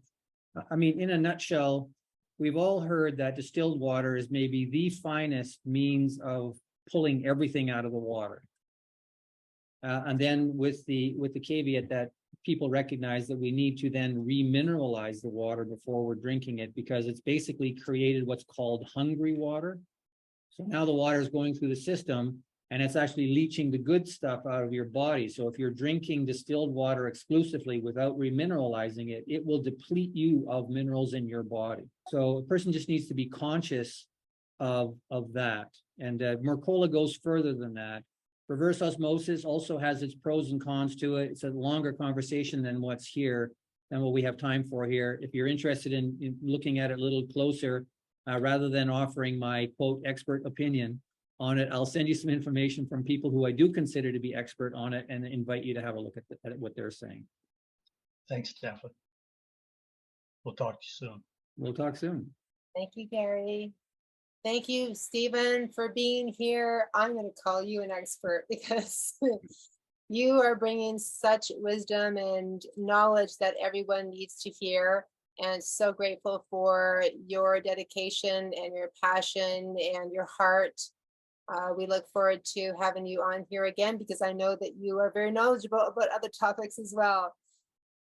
I mean, in a nutshell, we've all heard that distilled water is maybe the finest means of pulling everything out of the water. And then with the caveat that people recognize that we need to then remineralize the water before we're drinking it, because it's basically created what's called hungry water. So now the water is going through the system and it's actually leaching the good stuff out of your body. So if you're drinking distilled water exclusively without remineralizing it, it will deplete you of minerals in your body. So a person just needs to be conscious of that. And Mercola goes further than that. Reverse osmosis also has its pros and cons to it. It's a longer conversation than what's here, than what we have time for here. If you're interested in looking at it a little closer, rather than offering my quote expert opinion on it, I'll send you some information from people who I do consider to be expert on it and invite you to have a look at what they're saying. Thanks, Stefan. We'll talk to you soon. We'll talk soon. Thank you, Gary. Thank you, Stephen, for being here. I'm going to call you an expert because you are bringing such wisdom and knowledge that everyone needs to hear. And so grateful for your dedication and your passion and your heart. We look forward to having you on here again because I know that you are very knowledgeable about other topics as well.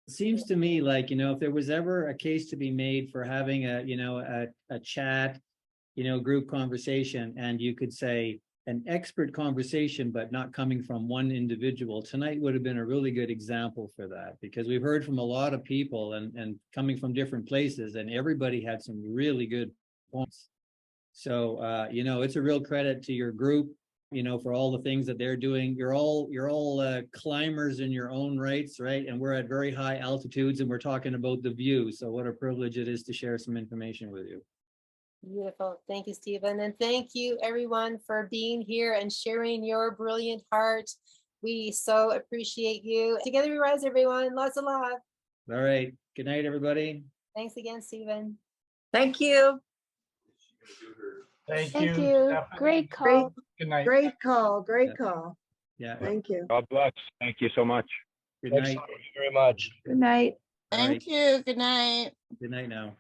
It seems to me like, you know, if there was ever a case to be made for having a chat, group conversation, and you could say an expert conversation, but not coming from one individual, tonight would have been a really good example for that, because we've heard from a lot of people and coming from different places, and everybody had some really good points. So, it's a real credit to your group, for all the things that they're doing. You're all climbers in your own rights, right? And we're at very high altitudes and we're talking about the view. So what a privilege it is to share some information with you. Beautiful. Thank you, Stephen. And thank you, everyone, for being here and sharing your brilliant heart. We so appreciate you. Together we rise, everyone. Lots of love. All right. Good night, everybody. Thanks again, Stephen. Thank you. Thank Thank you. you. Stephanie. Great call. Good night. Great call. Great Yeah. call. Yeah. Thank you. God bless. Thank you so much. Good night. Thank you very much. Good night. All right. Thank you. Good night. Good night now.